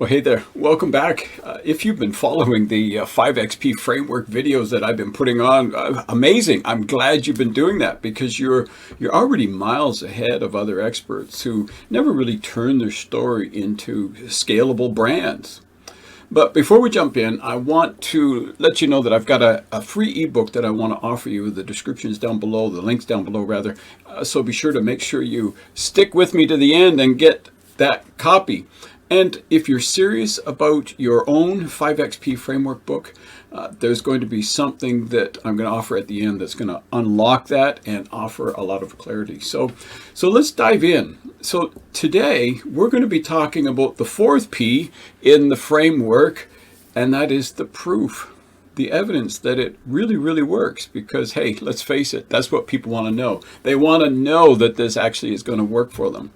Well, hey there. Welcome back. If you've been following the 5XP framework videos that I've been putting on, amazing. I'm glad you've been doing that because you're already miles ahead of other experts who never really turn their story into scalable brands. But before we jump in, I want to let you know that I've got a free ebook that I want to offer you. The description is down below, the link's down below rather. So be sure to make sure you stick with me to the end and get that copy. And if you're serious about your own 5XP framework book, there's going to be something that I'm going to offer at the end that's going to unlock that and offer a lot of clarity. So let's dive in. So today we're going to be talking about the fourth P in the framework, and that is the proof, the evidence that it really, really works. Because, hey, let's face it, that's what people want to know. They want to know that this actually is going to work for them.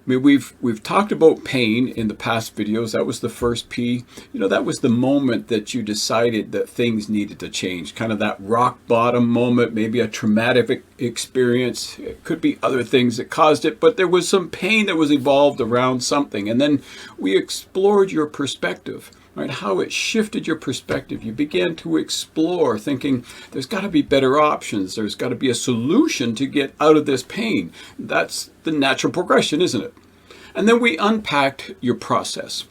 I mean, we've talked about pain in the past videos. That was the first P. You know, that was the moment that you decided that things needed to change. Kind of that rock bottom moment, maybe a traumatic experience. It could be other things that caused it, but there was some pain that was evolved around something. And then we explored your perspective, right? How it shifted your perspective. You began to explore, thinking there's got to be better options. There's got to be a solution to get out of this pain. That's the natural progression, isn't it? And then we unpacked your process.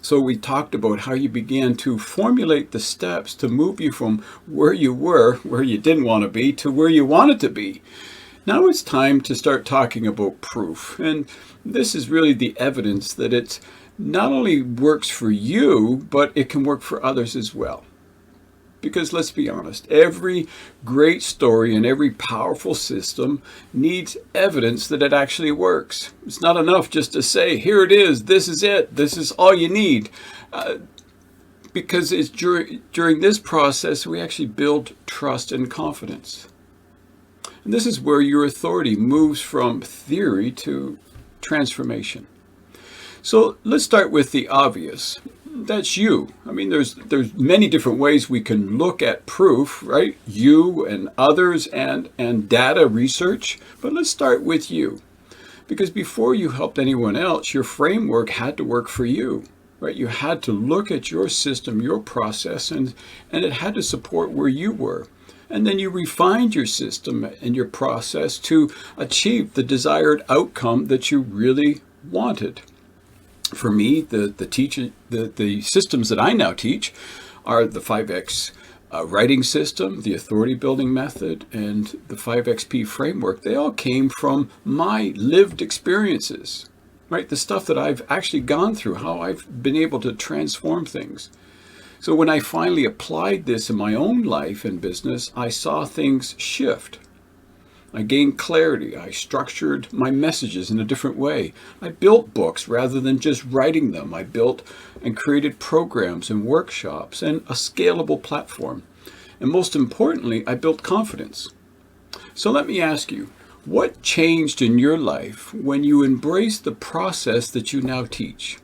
So we talked about how you began to formulate the steps to move you from where you were, where you didn't want to be, to where you wanted to be. Now it's time to start talking about proof. And this is really the evidence that it's not only works for you, but it can work for others as well. Because let's be honest, every great story and every powerful system needs evidence that it actually works. It's not enough just to say, here it is, this is all you need. Because it's during this process, we actually build trust and confidence. And this is where your authority moves from theory to transformation. So let's start with the obvious. That's you. I mean, there's many different ways we can look at proof, right? You and others and data research. But let's start with you. Because before you helped anyone else, your framework had to work for you, right? You had to look at your system, your process, and it had to support where you were. And then you refined your system and your process to achieve the desired outcome that you really wanted. For me, the systems that I now teach are the 5X writing system, the authority building method, and the 5XP framework. They all came from my lived experiences, right? The stuff that I've actually gone through, how I've been able to transform things. So when I finally applied this in my own life and business, I saw things shift. I gained clarity. I structured my messages in a different way. I built books rather than just writing them. I built and created programs and workshops and a scalable platform. And most importantly, I built confidence. So let me ask you, what changed in your life when you embraced the process that you now teach?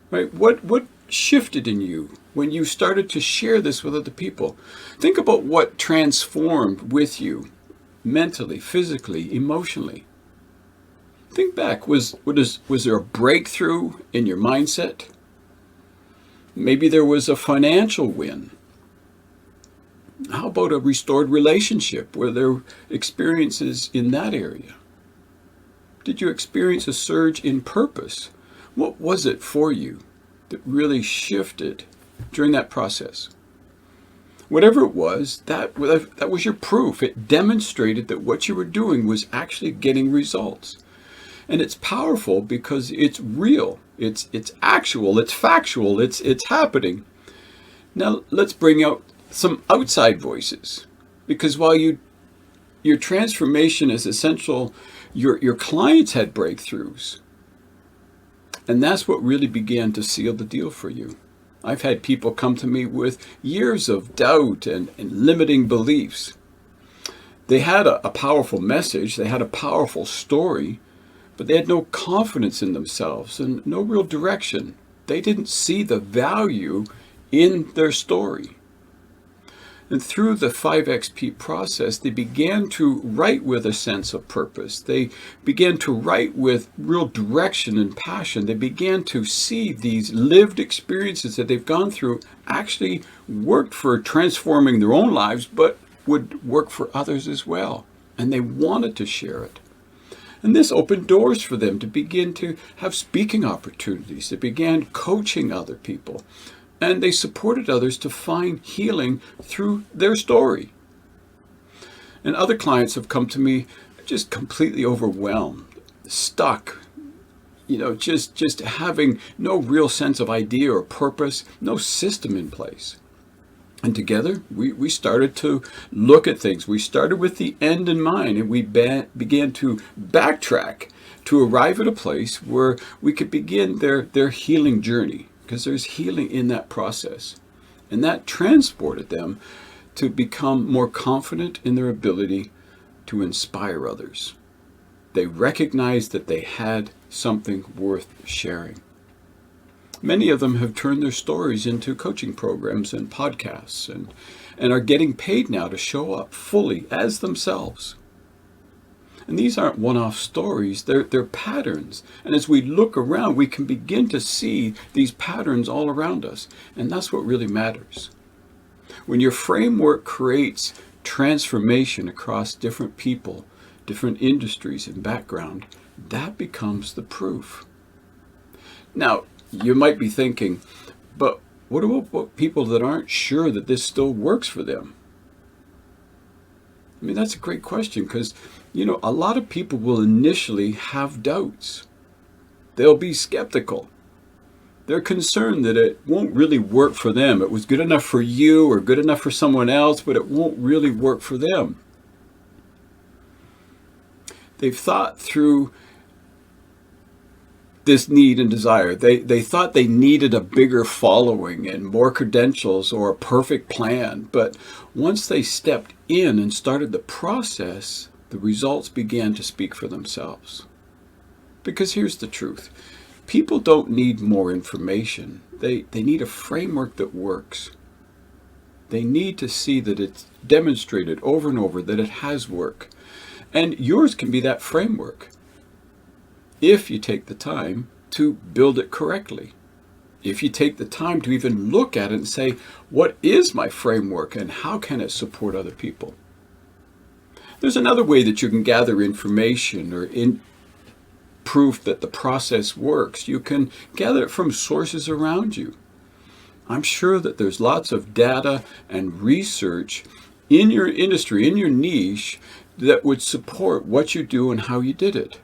Right? What shifted in you when you started to share this with other people? Think about what transformed with you. Mentally, physically, emotionally. Think back. Was there a breakthrough in your mindset? Maybe there was a financial win. How about a restored relationship? Were there experiences in that area? Did you experience a surge in purpose? What was it for you that really shifted during that process? Whatever it was, that was your proof. It demonstrated that what you were doing was actually getting results. And it's powerful because it's real. It's actual. It's factual. It's happening. Now let's bring out some outside voices. Because while your transformation is essential, your clients had breakthroughs. And that's what really began to seal the deal for you. I've had people come to me with years of doubt and limiting beliefs. They had a powerful message, they had a powerful story, but they had no confidence in themselves and no real direction. They didn't see the value in their story. And through the 5XP process, they began to write with a sense of purpose. They began to write with real direction and passion. They began to see these lived experiences that they've gone through actually worked for transforming their own lives, but would work for others as well. And they wanted to share it. And this opened doors for them to begin to have speaking opportunities. They began coaching other people. And they supported others to find healing through their story. And other clients have come to me just completely overwhelmed, stuck, just having no real sense of idea or purpose, no system in place. And together, we started to look at things. We started with the end in mind, and we began to backtrack to arrive at a place where we could begin their healing journey, because there's healing in that process. And that transported them to become more confident in their ability to inspire others. They recognized that they had something worth sharing. Many of them have turned their stories into coaching programs and podcasts and are getting paid now to show up fully as themselves. And these aren't one-off stories, they're patterns. And as we look around, we can begin to see these patterns all around us. And that's what really matters. When your framework creates transformation across different people, different industries and background, that becomes the proof. Now, you might be thinking, but what about people that aren't sure that this still works for them? I mean, that's a great question because, a lot of people will initially have doubts. They'll be skeptical. They're concerned that it won't really work for them. It was good enough for you or good enough for someone else, but it won't really work for them. They've thought through this need and desire. They thought they needed a bigger following and more credentials or a perfect plan. But once they stepped in and started the process, the results began to speak for themselves. Because here's the truth. People don't need more information. They need a framework that works. They need to see that it's demonstrated over and over that it has work. And yours can be that framework if you take the time to build it correctly. If you take the time to even look at it and say, what is my framework and how can it support other people? There's another way that you can gather information or proof that the process works. You can gather it from sources around you. I'm sure that there's lots of data and research in your industry, in your niche, that would support what you do and how you did it.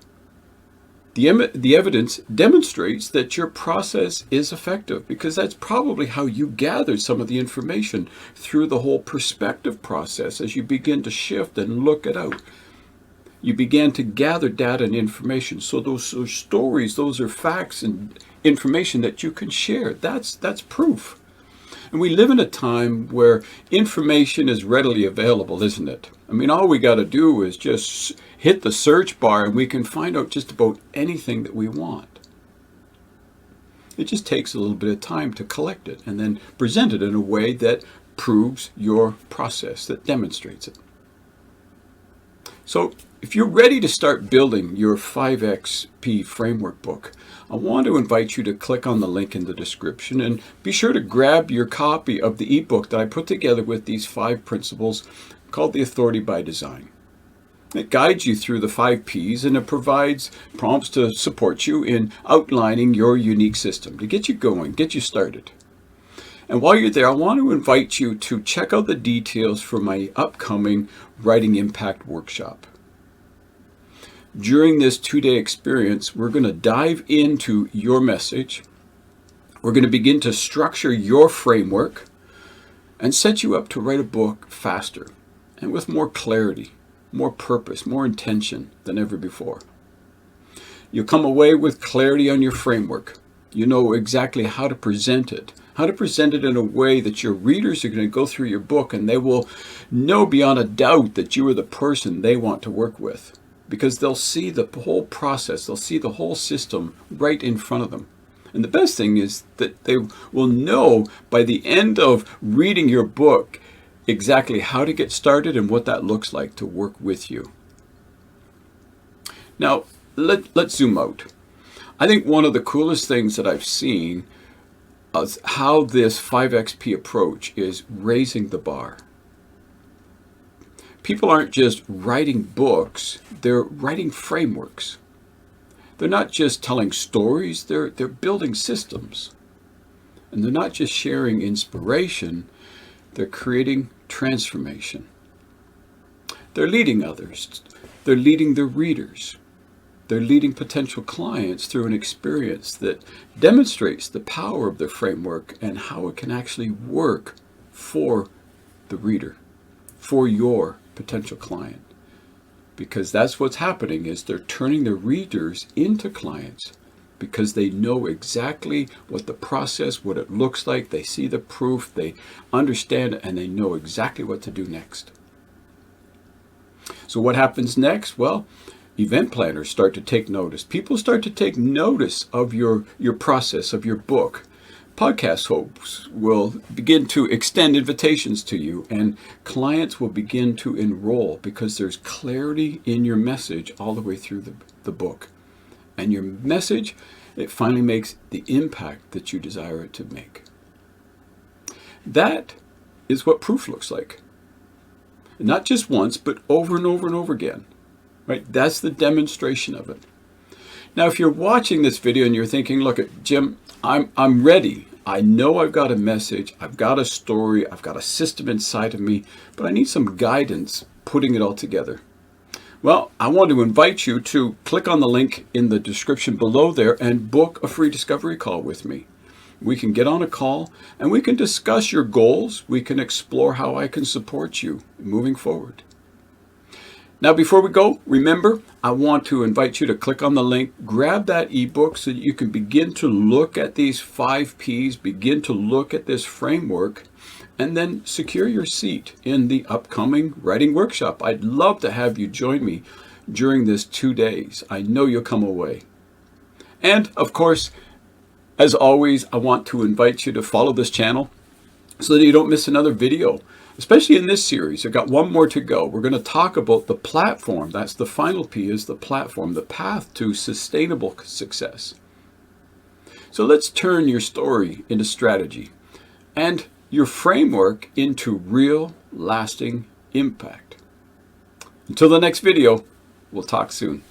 The evidence demonstrates that your process is effective because that's probably how you gathered some of the information through the whole perspective process as you begin to shift and look it out. You began to gather data and information. So those are stories, those are facts and information that you can share. That's proof. And we live in a time where information is readily available, isn't it? I mean, all we got to do is just hit the search bar and we can find out just about anything that we want. It just takes a little bit of time to collect it and then present it in a way that proves your process, that demonstrates it. So if you're ready to start building your 5XP framework book, I want to invite you to click on the link in the description and be sure to grab your copy of the ebook that I put together with these 5 principles called The Authority by Design. It guides you through the 5 Ps and it provides prompts to support you in outlining your unique system, to get you going, get you started. And while you're there, I want to invite you to check out the details for my upcoming Writing Impact workshop. During this 2-day experience, we're going to dive into your message. We're going to begin to structure your framework and set you up to write a book faster and with more clarity, more purpose, more intention than ever before. You'll come away with clarity on your framework. You know exactly how to present it in a way that your readers are going to go through your book and they will know beyond a doubt that you are the person they want to work with. Because they'll see the whole process, they'll see the whole system right in front of them. And the best thing is that they will know by the end of reading your book exactly how to get started and what that looks like to work with you. Now, let's zoom out. I think one of the coolest things that I've seen is how this 5XP approach is raising the bar. People aren't just writing books, they're writing frameworks. They're not just telling stories, they're building systems. And they're not just sharing inspiration, they're creating transformation. They're leading others. They're leading their readers. They're leading potential clients through an experience that demonstrates the power of the framework and how it can actually work for the reader, for your potential client. Because that's what's happening, is they're turning their readers into clients because they know exactly what the process, what it looks like. They see the proof, they understand it, and they know exactly what to do next. So what happens next? Well, event planners start to take notice. People start to take notice of your process, of your book. Podcast hosts will begin to extend invitations to you, and clients will begin to enroll because there's clarity in your message all the way through the book. And your message, it finally makes the impact that you desire it to make. That is what proof looks like. Not just once, but over and over and over again. Right? That's the demonstration of it. Now, if you're watching this video and you're thinking, look, Jim, I'm ready. I know I've got a message, I've got a story, I've got a system inside of me, but I need some guidance putting it all together. Well, I want to invite you to click on the link in the description below there and book a free discovery call with me. We can get on a call and we can discuss your goals. We can explore how I can support you moving forward. Now, before we go, remember, I want to invite you to click on the link, grab that ebook so that you can begin to look at these 5 Ps, begin to look at this framework, and then secure your seat in the upcoming writing workshop. I'd love to have you join me during this 2 days. I know you'll come away. And of course, as always, I want to invite you to follow this channel so that you don't miss another video. Especially in this series, I've got one more to go. We're going to talk about the platform. That's the final P, is the platform, the path to sustainable success. So let's turn your story into strategy and your framework into real, lasting impact. Until the next video, we'll talk soon.